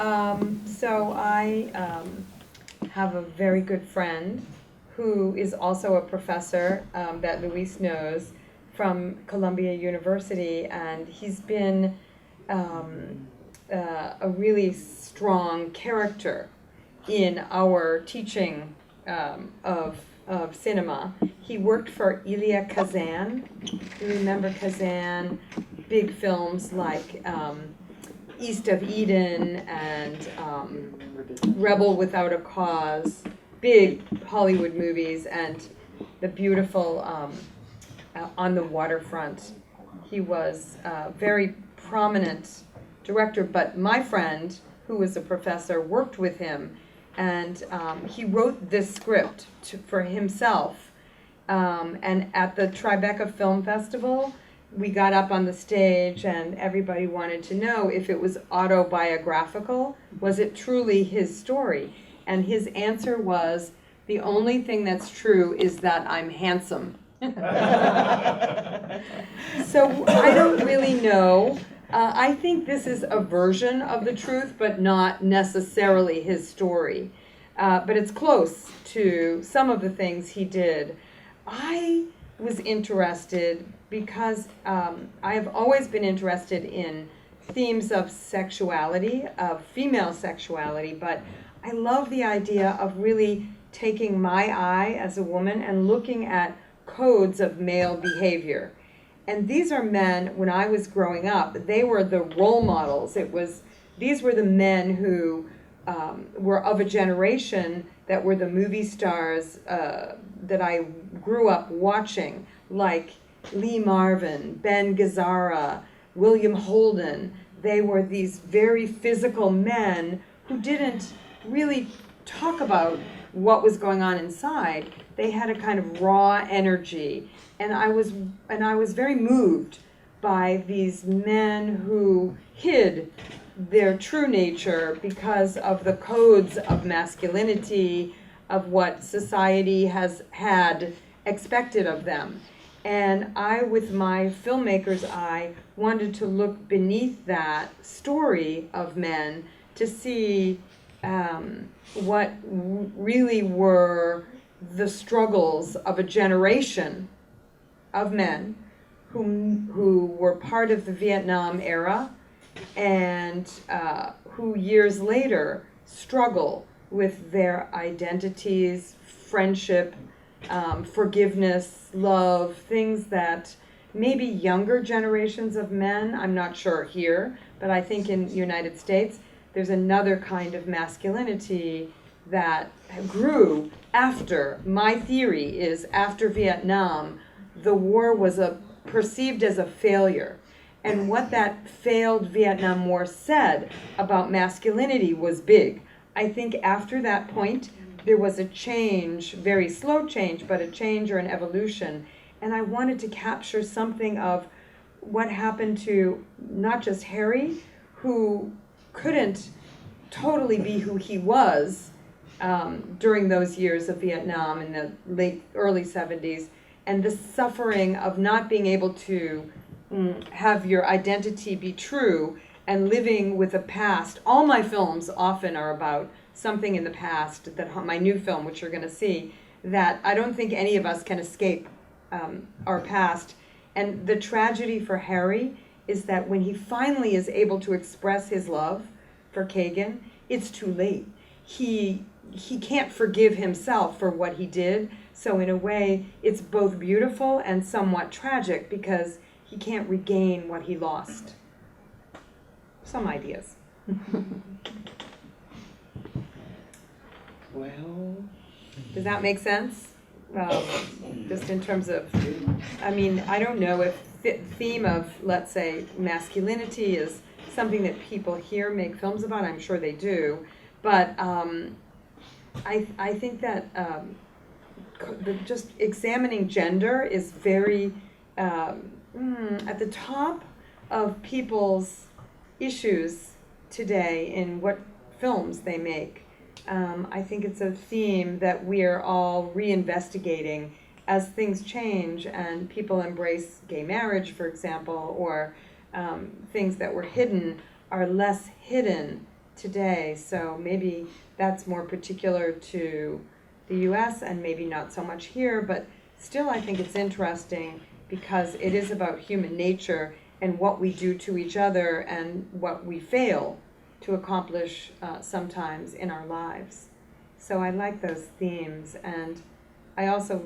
So I have a very good friend who is also a professor that Luis knows from Columbia University, and he's been a really strong character in our teaching of cinema. He worked for Elia Kazan. You remember Kazan? Big films like East of Eden and Rebel Without a Cause, big Hollywood movies, and the beautiful On the Waterfront. He was a very prominent director, but my friend, who was a professor, worked with him, and he wrote this script for himself. And at the Tribeca Film Festival, we got up on the stage and everybody wanted to know if it was autobiographical. Was it truly his story? And his answer was, the only thing that's true is that I'm handsome. So I don't really know. I think this is a version of the truth, but not necessarily his story. But it's close to some of the things he did. I was interested because I have always been interested in themes of sexuality, of female sexuality, but I love the idea of really taking my eye as a woman and looking at codes of male behavior. And these are men, when I was growing up, they were the role models. These were the men who were of a generation that were the movie stars that I grew up watching, like Lee Marvin, Ben Gazzara, William Holden. They were these very physical men who didn't really talk about what was going on inside. They had a kind of raw energy, and I was very moved by these men who hid their true nature because of the codes of masculinity, of what society has had expected of them. And I, with my filmmaker's eye, wanted to look beneath that story of men to see what really were the struggles of a generation of men who were part of the Vietnam era and who years later struggle with their identities, friendship, forgiveness, love, things that maybe younger generations of men, I'm not sure here, but I think in the United States, there's another kind of masculinity that grew after. My theory is after Vietnam, the war was perceived as a failure. And what that failed Vietnam War said about masculinity was big. I think after that point, there was a change, very slow change, but a change or an evolution. And I wanted to capture something of what happened to not just Harry, who couldn't totally be who he was during those years of Vietnam in the early 70s, and the suffering of not being able to have your identity be true and living with a past. All my films often are about something in the past, that my new film, which you're going to see, that I don't think any of us can escape our past. And the tragedy for Harry is that when he finally is able to express his love for Kagan, it's too late. He can't forgive himself for what he did. So in a way, it's both beautiful and somewhat tragic because he can't regain what he lost. Some ideas. Well, does that make sense? Just in terms of, I mean, I don't know if the theme of, let's say, masculinity is something that people here make films about. I'm sure they do. But I think that just examining gender is very at the top of people's issues today in what films they make. I think it's a theme that we're all reinvestigating as things change and people embrace gay marriage, for example, or things that were hidden are less hidden today. So maybe that's more particular to the US and maybe not so much here, but still I think it's interesting because it is about human nature and what we do to each other and what we fail to accomplish sometimes in our lives. So I like those themes, and I also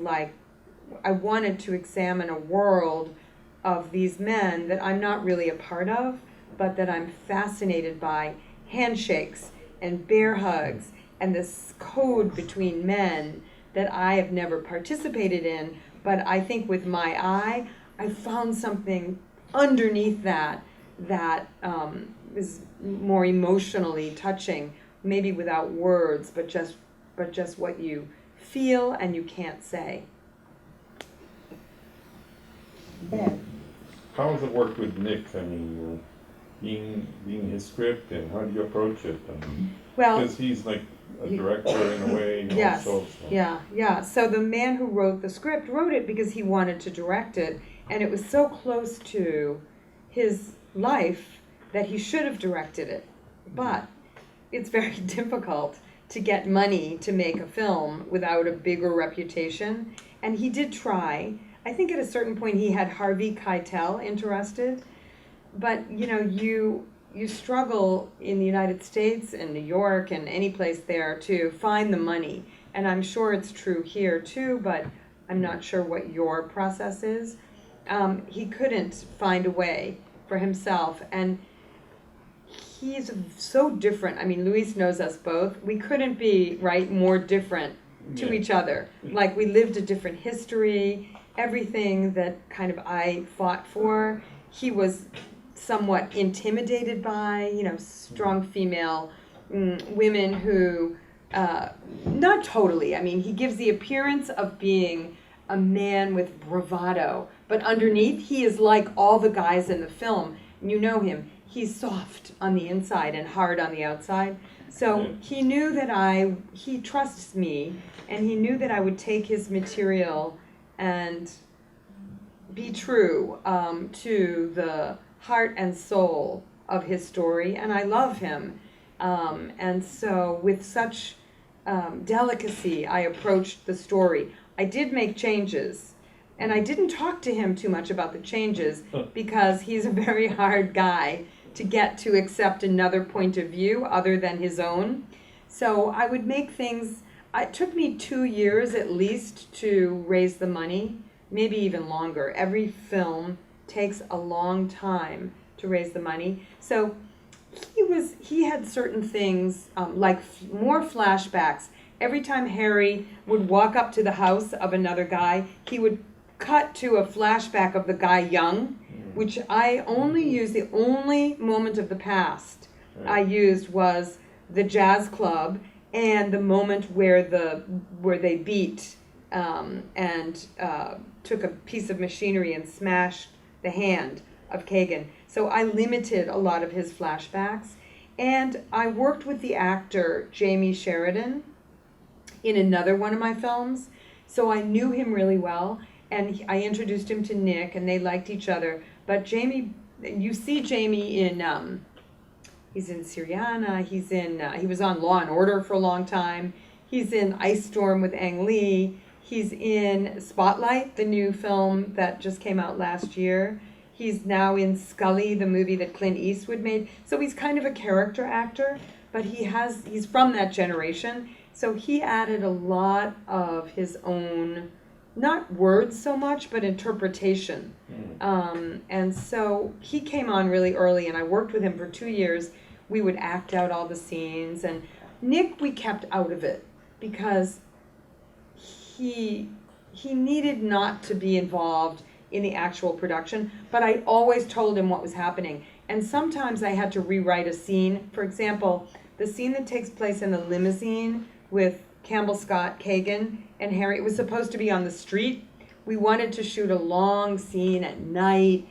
I wanted to examine a world of these men that I'm not really a part of, but that I'm fascinated by. Handshakes and bear hugs and this code between men that I have never participated in, but I think with my eye, I found something underneath that is more emotionally touching, maybe without words, but just what you feel and you can't say. Ben. How has it worked with Nick? I mean, being his script, and how do you approach it? Well, because he's like a director in a way. Yes, also, so. yeah. So the man who wrote the script wrote it because he wanted to direct it, and it was so close to his life that he should have directed it. But it's very difficult to get money to make a film without a bigger reputation, and he did try. I think at a certain point he had Harvey Keitel interested, but you struggle in the United States and New York and any place there to find the money. And I'm sure it's true here too, but I'm not sure what your process is. He couldn't find a way for himself, and he's so different. I mean, Luis knows us both. We couldn't be, more different to each other. Like, we lived a different history. Everything that kind of I fought for, he was somewhat intimidated by, strong female women who, not totally. I mean, he gives the appearance of being a man with bravado, but underneath he is like all the guys in the film. You know him. He's soft on the inside and hard on the outside. So he knew that he trusts me, and he knew that I would take his material and be true to the heart and soul of his story, and I love him. And so with such delicacy, I approached the story. I did make changes, and I didn't talk to him too much about the changes because he's a very hard guy to get to accept another point of view other than his own. So I would make things, it took me 2 years at least to raise the money, maybe even longer. Every film takes a long time to raise the money. So he had certain things, like more flashbacks. Every time Harry would walk up to the house of another guy, he would cut to a flashback of the guy young, which I only used, the only moment of the past I used was the jazz club and the moment where they beat and took a piece of machinery and smashed the hand of Kagan. So I limited a lot of his flashbacks, and I worked with the actor Jamie Sheridan in another one of my films, so I knew him really well, and I introduced him to Nick, and they liked each other. But Jamie, you see Jamie in, he's in Syriana, he was on Law and Order for a long time, he's in Ice Storm with Ang Lee, he's in Spotlight, the new film that just came out last year, he's now in Scully, the movie that Clint Eastwood made. So he's kind of a character actor, but he's from that generation, so he added a lot of his own, not words so much, but interpretation. And so he came on really early, and I worked with him for 2 years. We would act out all the scenes, and Nick we kept out of it because he needed not to be involved in the actual production, but I always told him what was happening. And sometimes I had to rewrite a scene. For example, the scene that takes place in the limousine with Campbell Scott, Kagan, and Harry, it was supposed to be on the street. We wanted to shoot a long scene at night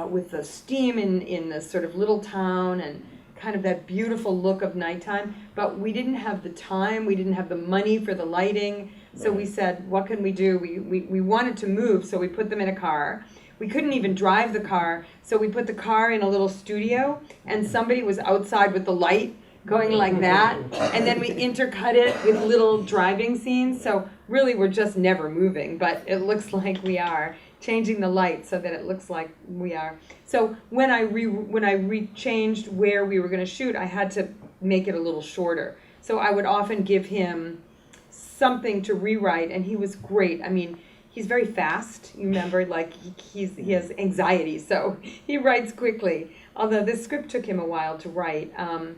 with the steam in this sort of little town and kind of that beautiful look of nighttime, but we didn't have the time, we didn't have the money for the lighting, so we said, what can we do? We wanted to move, so we put them in a car. We couldn't even drive the car, so we put the car in a little studio, and somebody was outside with the light going like that, and then we intercut it with little driving scenes, so really we're just never moving, but it looks like we are, changing the light so that it looks like we are. So when I changed where we were going to shoot, I had to make it a little shorter. So I would often give him something to rewrite, and he was great. I mean, he's very fast. You remember, like he has anxiety, so he writes quickly. Although this script took him a while to write. And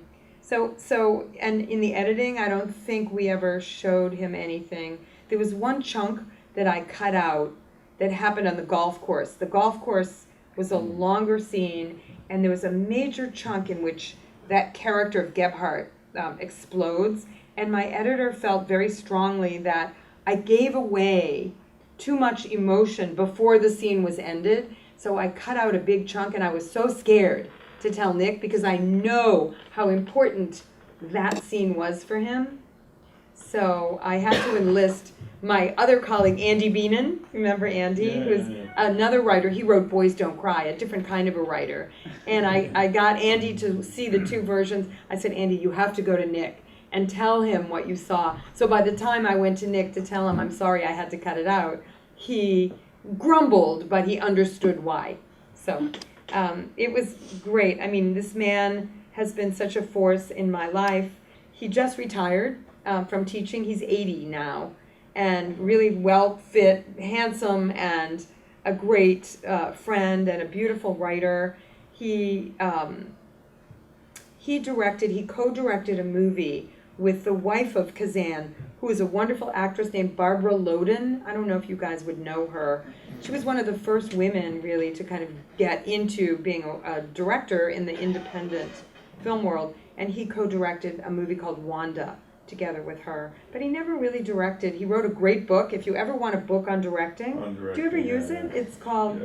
in the editing, I don't think we ever showed him anything. There was one chunk that I cut out that happened on the golf course. The golf course was a longer scene, and there was a major chunk in which that character of Gebhardt explodes, and my editor felt very strongly that I gave away too much emotion before the scene was ended, so I cut out a big chunk, and I was so scared to tell Nick because I know how important that scene was for him. So I had to enlist my other colleague, Andy Beenan. Remember Andy? Who's another writer. He wrote Boys Don't Cry, a different kind of a writer. And I got Andy to see the two versions. I said, Andy, you have to go to Nick and tell him what you saw. So by the time I went to Nick to tell him, I'm sorry I had to cut it out, he grumbled, but he understood why. So it was great. I mean, this man has been such a force in my life. He just retired from teaching. He's 80 now, and really well fit, handsome, and a great friend and a beautiful writer. He co-directed a movie with the wife of Kazan, who is a wonderful actress named Barbara Loden. I don't know if you guys would know her. She was one of the first women really to kind of get into being a director in the independent film world, and he co-directed a movie called Wanda together with her. But he never really directed. He wrote a great book. If you ever want a book on directing, do you ever use it? It's called,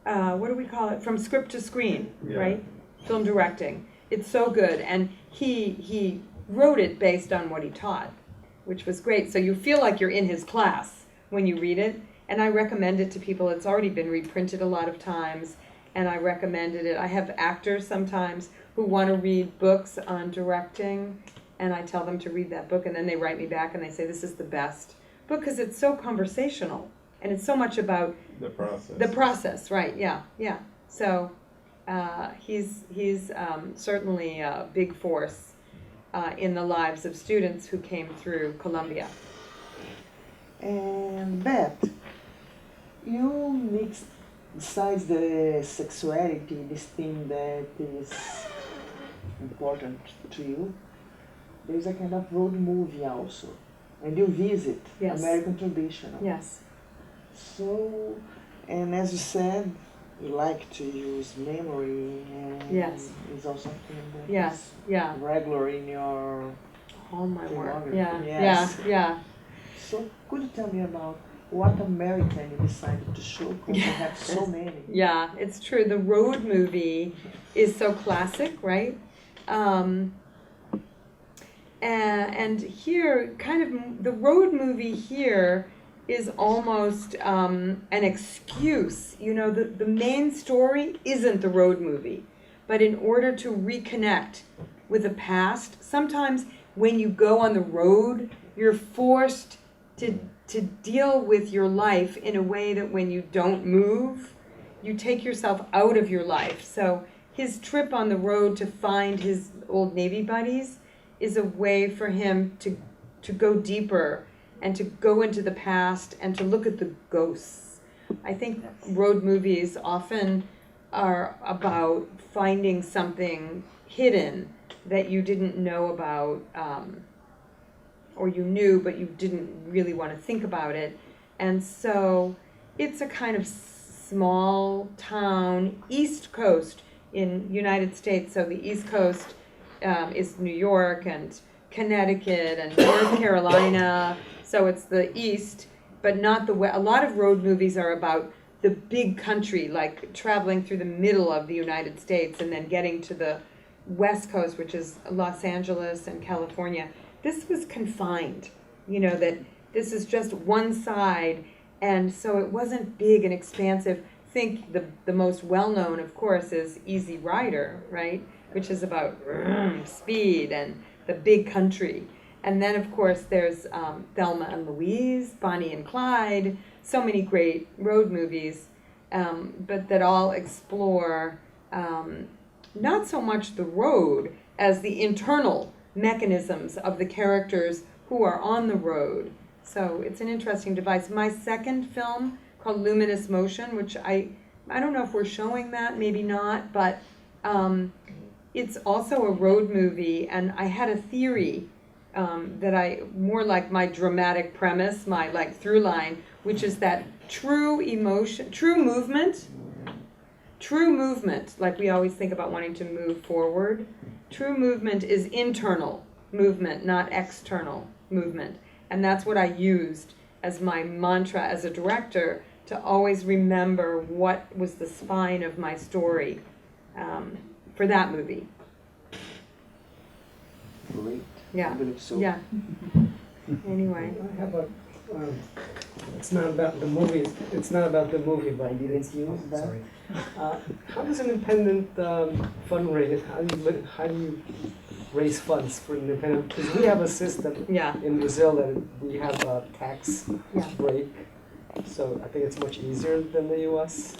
what do we call it? From Script to Screen, right? Film directing. It's so good. And he wrote it based on what he taught, which was great. So you feel like you're in his class when you read it. And I recommend it to people. It's already been reprinted a lot of times, and I recommended it. I have actors sometimes who want to read books on directing, and I tell them to read that book, and then they write me back and they say, this is the best book, because it's so conversational, and it's so much about the process. The process, right, yeah. So he's certainly a big force in the lives of students who came through Columbia. And Beth, you mix, besides the sexuality, this thing that is important to you, there's a kind of road movie also, and you visit American traditional. Yes. So, and as you said, you like to use memory, and it's also something that is regular in your all my work. Yes. Yeah. So, could you tell me about what American you decided to show? Because you have so many. Yeah, it's true. The road movie is so classic, right? And here, kind of, the road movie here is almost an excuse. You know, the main story isn't the road movie. But in order to reconnect with the past, sometimes when you go on the road, you're forced to deal with your life in a way that when you don't move, you take yourself out of your life. So his trip on the road to find his old Navy buddies is a way for him to go deeper and to go into the past and to look at the ghosts. I think road movies often are about finding something hidden that you didn't know about, or you knew but you didn't really want to think about it. And so it's a kind of small town, East Coast in United States. So the East Coast is New York and Connecticut and North Carolina. So it's the East, but not the West. A lot of road movies are about the big country, like traveling through the middle of the United States and then getting to the West Coast, which is Los Angeles and California. This was confined, you know, that this is just one side, and so it wasn't big and expansive. Think the most well-known, of course, is Easy Rider, right? which is about speed and the big country. And then, of course, there's Thelma and Louise, Bonnie and Clyde, so many great road movies, but that all explore not so much the road as the internal mechanisms of the characters who are on the road. So it's an interesting device. My second film, called Luminous Motion, which I don't know if we're showing that, maybe not, but it's also a road movie, and I had a theory that more like my dramatic premise, my like through line, which is that true movement, like we always think about wanting to move forward, true movement is internal movement, not external movement. And that's what I used as my mantra as a director, to always remember what was the spine of my story for that movie. Great. Yeah. I believe so. Yeah. Anyway. I have a, it's not about the movie, it's not about the movie, but I didn't use that. sorry. How does an independent fundraise, how do you raise funds for independent? Because we have a system Yeah. in Brazil that we have a tax Yeah. break, so I think it's much easier than the US.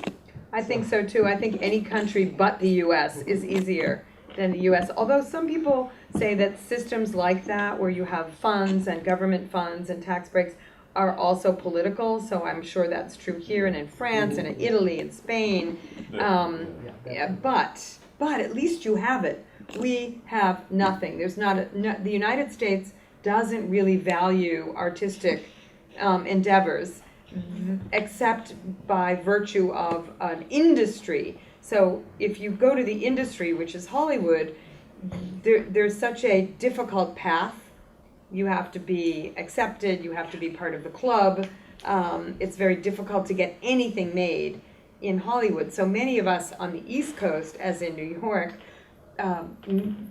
I think so too. I think any country but the US is easier than the US. Although some people say that systems like that, where you have funds and government funds and tax breaks, are also political. So I'm sure that's true here and in France and in Italy and Spain. Yeah, but at least you have it. We have nothing. There's the United States doesn't really value artistic endeavors, except by virtue of an industry. So if you go to the industry, which is Hollywood, there's such a difficult path. You have to be accepted, you have to be part of the club. It's very difficult to get anything made in Hollywood. So many of us on the East Coast, as in New York,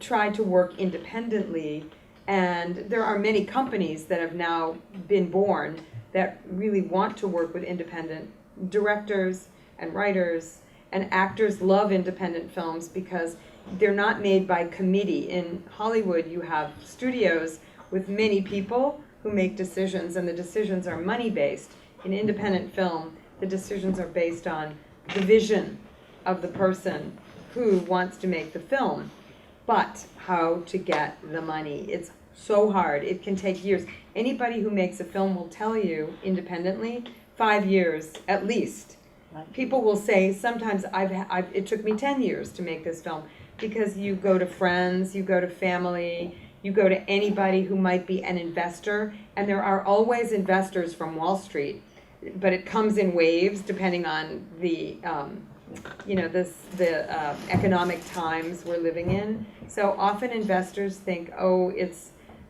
try to work independently. And there are many companies that have now been born that really want to work with independent directors and writers, and actors love independent films because they're not made by committee. In Hollywood, you have studios with many people who make decisions, and the decisions are money-based. In independent film, the decisions are based on the vision of the person who wants to make the film, but how to get the money. It's so hard. It can take years. Anybody who makes a film will tell you independently, 5 years at least. People will say, sometimes it took me 10 years to make this film, because you go to friends, you go to family, you go to anybody who might be an investor, and there are always investors from Wall Street, but it comes in waves depending on the economic times we're living in. So often investors think,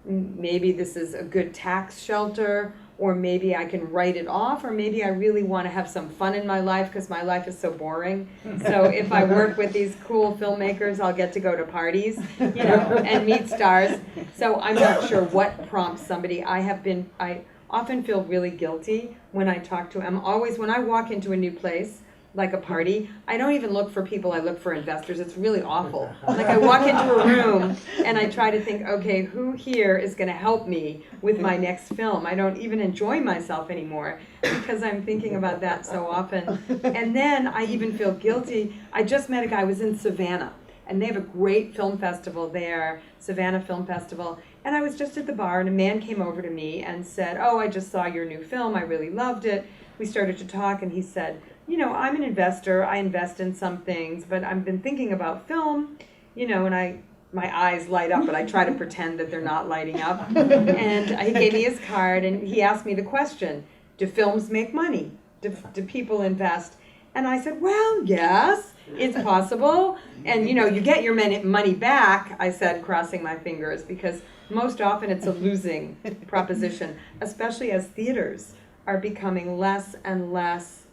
maybe this is a good tax shelter, or maybe I can write it off, or maybe I really want to have some fun in my life because my life is so boring. So if I work with these cool filmmakers, I'll get to go to parties, and meet stars. So I'm not sure what prompts somebody. I often feel really guilty when I talk to them. When I walk into a new place, like a party, I don't even look for people, I look for investors. It's really awful. Like I walk into a room and I try to think, okay, who here is going to help me with my next film? I don't even enjoy myself anymore because I'm thinking about that so often. And then I even feel guilty. I just met a guy who was in Savannah, and they have a great film festival there, Savannah Film Festival. And I was just at the bar, and a man came over to me and said, I just saw your new film, I really loved it. We started to talk, and he said, I'm an investor, I invest in some things, but I've been thinking about film, and my eyes light up, but I try to pretend that they're not lighting up. And he gave me his card, and he asked me the question, do films make money? Do people invest? And I said, well, yes, it's possible. And, you get your money back, I said, crossing my fingers, because most often it's a losing proposition, especially as theaters are becoming less and less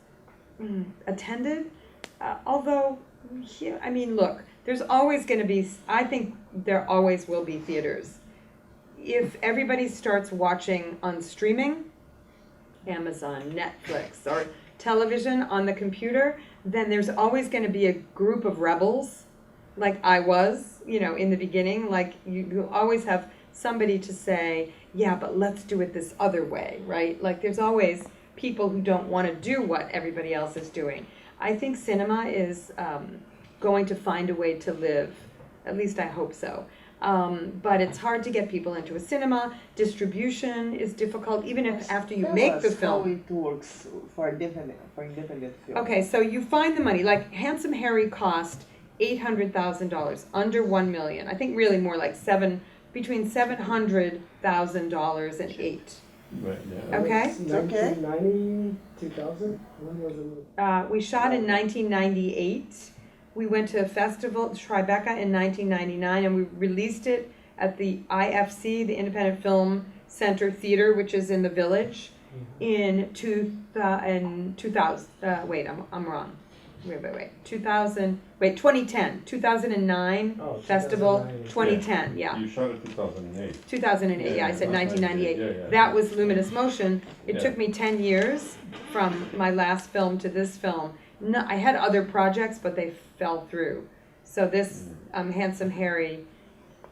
attended. Although, look, there's always going to be, I think there always will be theaters. If everybody starts watching on streaming, Amazon, Netflix, or television on the computer, then there's always going to be a group of rebels like I was, in the beginning. Like you always have somebody to say, yeah, but let's do it this other way, right? Like there's always people who don't want to do what everybody else is doing. I think cinema is going to find a way to live. At least I hope so. But it's hard to get people into a cinema. Distribution is difficult, even if after you make the film. How it works for independent film. Okay, so you find the money. Like Handsome Harry cost $800,000, under $1 million. I think really more like between $700,000 and $8. Right, yeah. Okay. It's 1990, 2000? When was it? We shot in 1998. We went to a festival, Tribeca, in 1999, and we released it at the IFC, the Independent Film Center Theater, which is in the Village, in 2000. I'm wrong. Wait. 2010. 2009 festival, 2009. 2010, yeah. You shot it 2008. 2008, yeah, I said 1998. Yeah. That was Luminous Motion. It Yeah. took me 10 years from my last film to this film. No, I had other projects, but they fell through. So this Handsome Harry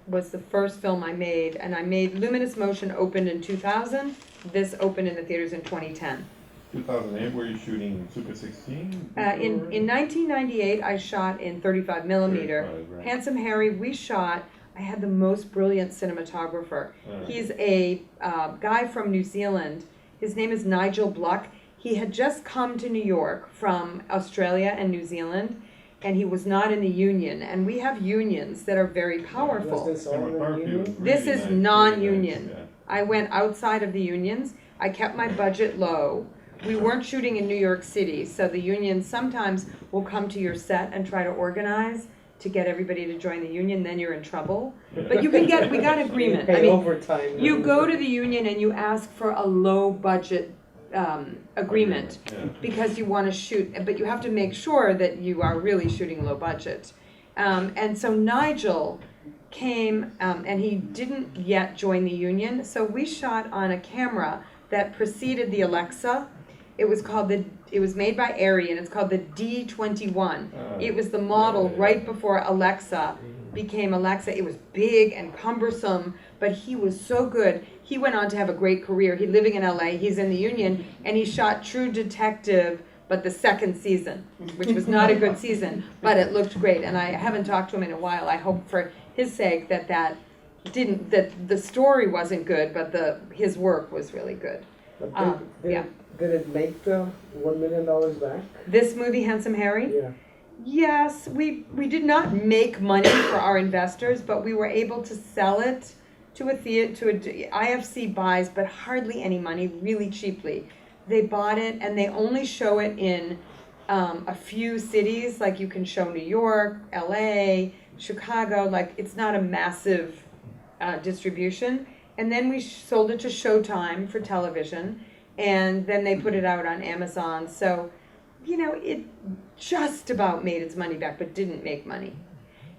was the first film I made, and I made Luminous Motion opened in 2000. This opened in the theaters in 2010. 2008, were you shooting Super 16? In 1998, I shot in 35 millimeter. 35, right. Handsome Harry, I had the most brilliant cinematographer. He's a guy from New Zealand. His name is Nigel Bluck. He had just come to New York from Australia and New Zealand, and he was not in the union. And we have unions that are very powerful. Was this all in the union? This is non-union. Yeah. I went outside of the unions. I kept my budget low. We weren't shooting in New York City, so the unions sometimes will come to your set and try to organize to get everybody to join the union, then you're in trouble. But we got agreement. Pay overtime. You go to the union and you ask for a low budget agreement Yeah. because you want to shoot, but you have to make sure that you are really shooting low budget. And so Nigel came, and he didn't yet join the union, so we shot on a camera that preceded the Alexa. It was made by Arri, and it's called the D21. It was the model right before Alexa became Alexa. It was big and cumbersome, but he was so good. He went on to have a great career. He's living in LA, he's in the union, and he shot True Detective, but the second season, which was not a good season, but it looked great. And I haven't talked to him in a while. I hope for his sake that the story wasn't good, but his work was really good. But did it make the $1 million back? This movie, Handsome Harry? Yeah. Yes, we did not make money for our investors, but we were able to sell it to a theater, IFC buys, but hardly any money, really cheaply. They bought it, and they only show it in a few cities, like you can show New York, LA, Chicago, like it's not a massive distribution. And then we sold it to Showtime for television, and then they put it out on Amazon. So, it just about made its money back, but didn't make money.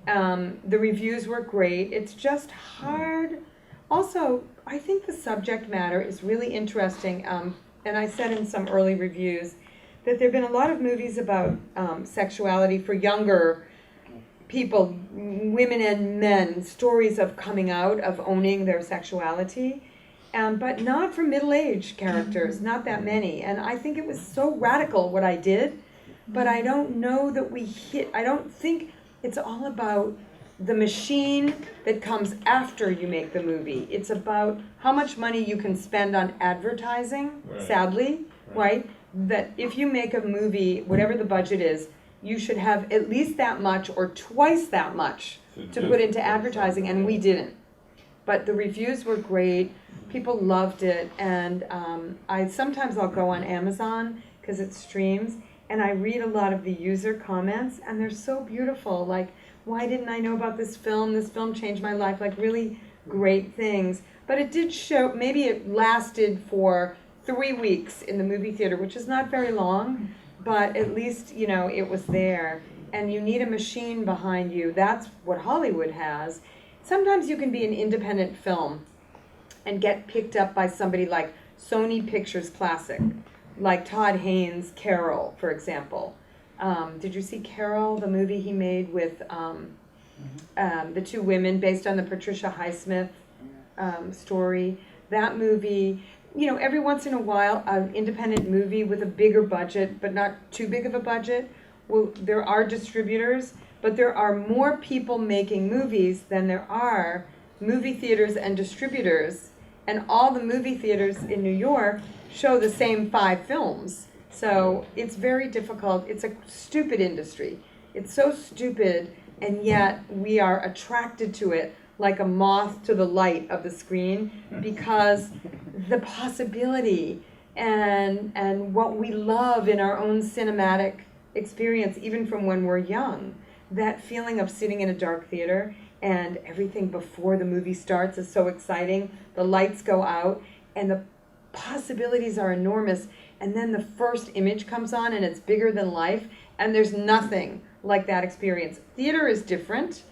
The reviews were great. It's just hard. Also, I think the subject matter is really interesting. And I said in some early reviews that there have been a lot of movies about sexuality for younger people, women and men, stories of coming out, of owning their sexuality, but not for middle-aged characters, not that many. And I think it was so radical what I did, but I don't know that I don't think it's all about the machine that comes after you make the movie. It's about how much money you can spend on advertising, sadly, right? That if you make a movie, whatever the budget is, you should have at least that much or twice that much to put into advertising, and we didn't. But the reviews were great. People loved it, and sometimes I'll go on Amazon because it streams, and I read a lot of the user comments, and they're so beautiful. Like, why didn't I know about this film? This film changed my life. Like, really great things. But it did show, maybe it lasted for 3 weeks in the movie theater, which is not very long, but at least, it was there. And you need a machine behind you. That's what Hollywood has. Sometimes you can be an independent film and get picked up by somebody like Sony Pictures Classic, like Todd Haynes' Carol, for example. Did you see Carol, the movie he made with The Two Women, based on the Patricia Highsmith story. That movie, you know, every once in a while, an independent movie with a bigger budget, but not too big of a budget. Well, there are distributors, but there are more people making movies than there are movie theaters and distributors. And all the movie theaters in New York show the same 5 films. So it's very difficult. It's a stupid industry. It's so stupid, and yet we are attracted to it like a moth to the light of the screen, because the possibility and what we love in our own cinematic experience, even from when we're young, that feeling of sitting in a dark theater and everything before the movie starts is so exciting. The lights go out and the possibilities are enormous, and then the first image comes on and it's bigger than life, and there's nothing like that experience. Theater is different,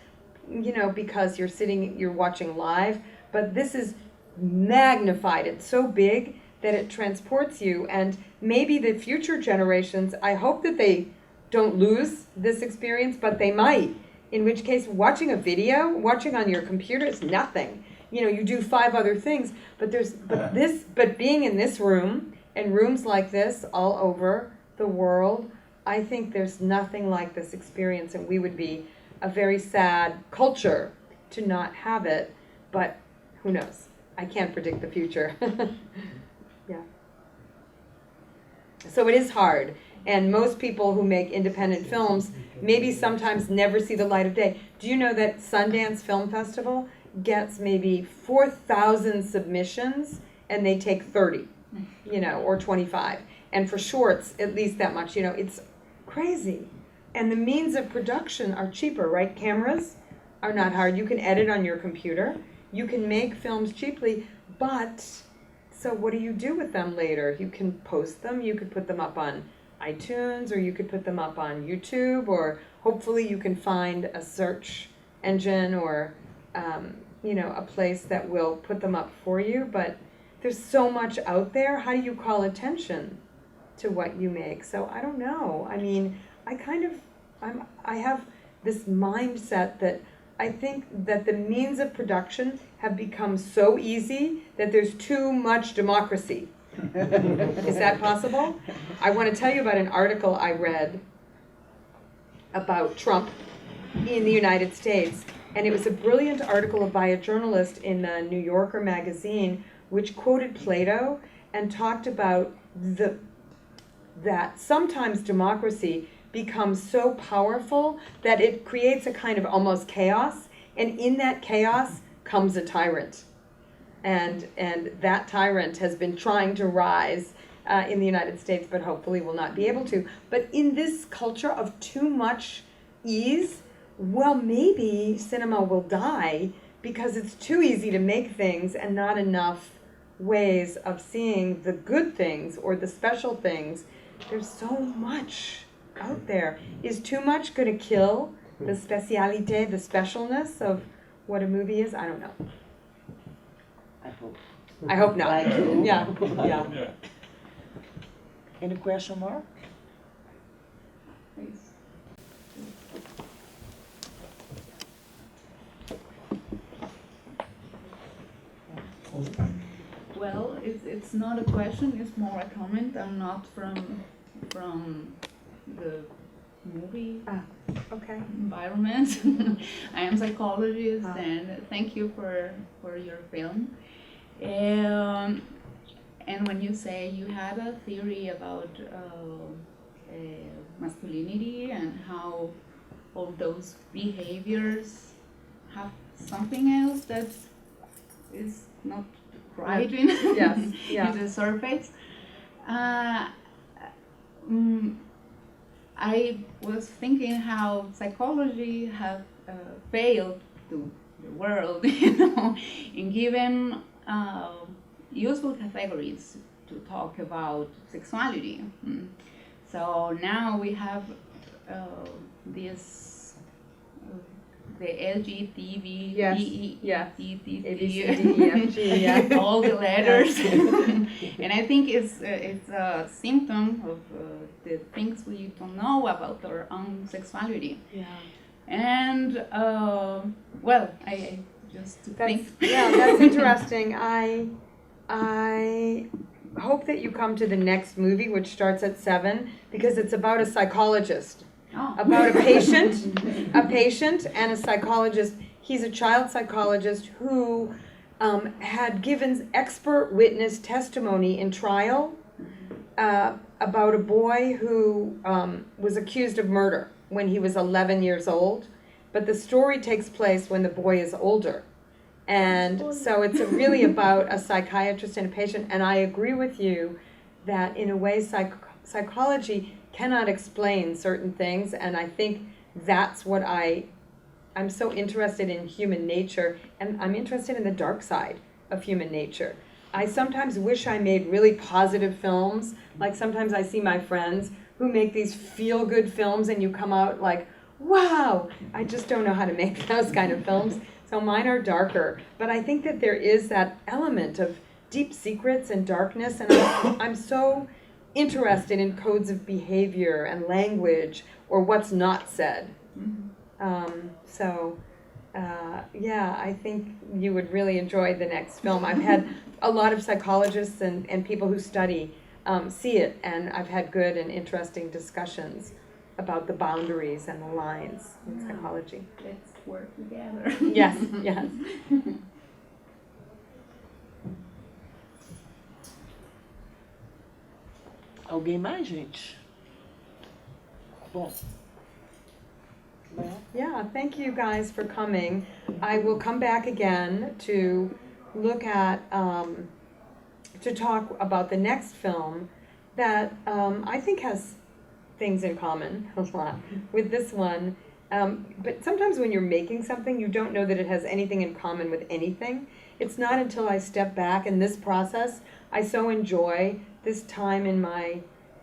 you know, because you're watching live, but this is magnified. It's so big that it transports you, and maybe the future generations, I hope that they don't lose this experience, but they might, in which case watching a video, watching on your computer is nothing. You know, you do 5 other things, but being in this room and rooms like this all over the world, I think there's nothing like this experience, and we would be a very sad culture to not have it, but who knows? I can't predict the future. Yeah. So it is hard, and most people who make independent films maybe sometimes never see the light of day. Do you know that Sundance Film Festival gets maybe 4,000 submissions and they take 30, you know, or 25, and for shorts at least that much, you know, it's crazy. And the means of production are cheaper, right? Cameras are not hard. You can edit on your computer. You can make films cheaply, but so what do you do with them later? You can post them. You could put them up on iTunes, or you could put them up on YouTube, or hopefully you can find a search engine or, you know, a place that will put them up for you. But there's so much out there. How do you call attention to what you make? So I don't know. I mean, I have this mindset that I think that the means of production have become so easy that there's too much democracy. Is that possible? I want to tell you about an article I read about Trump in the United States, and it was a brilliant article by a journalist in the New Yorker magazine, which quoted Plato and talked about that sometimes democracy becomes so powerful that it creates a kind of almost chaos, and in that chaos comes a tyrant. And that tyrant has been trying to rise in the United States, but hopefully will not be able to. But in this culture of too much ease, well, maybe cinema will die because it's too easy to make things and not enough ways of seeing the good things or the special things. There's so much out there. Is too much going to kill the specialité, the specialness of what a movie is? I don't know. I hope not. Like you. Yeah. Yeah. Any question more? Please. Well, it's not a question, it's more a comment. I'm not from the movie Okay. environment. I am psychologist, and thank you for your film. And when you say you had a theory about masculinity and how all those behaviors have something else that is not right in, Yes. Yeah. in the surface. I was thinking how psychology have failed to the world, you know, in giving useful categories to talk about sexuality. So now we have this the LGTB, Yes. Yeah. ABCDEFG, yeah. all the letters, and I think it's a symptom of the things we don't know about our own sexuality. Yeah. And well, I just to That's, think. yeah, that's interesting. I hope that you come to the next movie, which starts at 7, because it's about a psychologist, Oh. about a patient and a psychologist. He's a child psychologist who had given expert witness testimony in trial about a boy who was accused of murder when he was 11 years old. But the story takes place when the boy is older. And so it's really about a psychiatrist and a patient. And I agree with you that in a way psychology cannot explain certain things. And I think that's what I'm so interested in human nature. And I'm interested in the dark side of human nature. I sometimes wish I made really positive films. Like sometimes I see my friends who make these feel-good films and you come out like, wow, I just don't know how to make those kind of films. So mine are darker. But I think that there is that element of deep secrets and darkness. And I'm so interested in codes of behavior and language or what's not said. Yeah, I think you would really enjoy the next film. I've had a lot of psychologists and people who study see it, and I've had good and interesting discussions about the boundaries and the lines in psychology. Let's work together. Yes, yes. Alguém mais, gente? Bom. Yeah, thank you guys for coming. I will come back again to look at, to talk about the next film that I think has things in common a lot with this one. But sometimes when you're making something, you don't know that it has anything in common with anything. It's not until I step back in this process, I so enjoy this time in my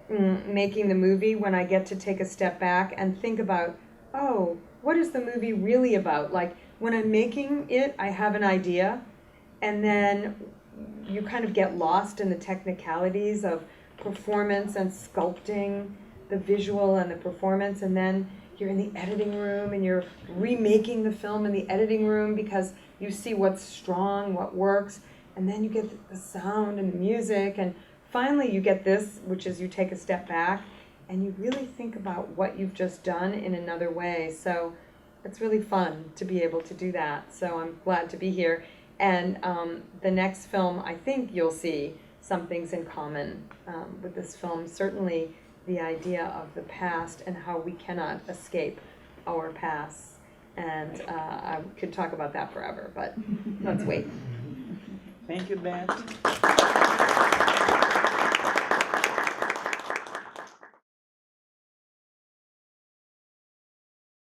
making the movie when I get to take a step back and think about, oh, what is the movie really about? Like when I'm making it, I have an idea, and then you kind of get lost in the technicalities of performance and sculpting the visual and the performance, and then you're in the editing room and you're remaking the film in the editing room because you see what's strong, what works, and then you get the sound and the music, and finally you get this, which is you take a step back and you really think about what you've just done in another way. So it's really fun to be able to do that. So I'm glad to be here. And the next film, I think you'll see some things in common with this film. Certainly the idea of the past and how we cannot escape our past. And I could talk about that forever, but let's wait. Thank you, Beth.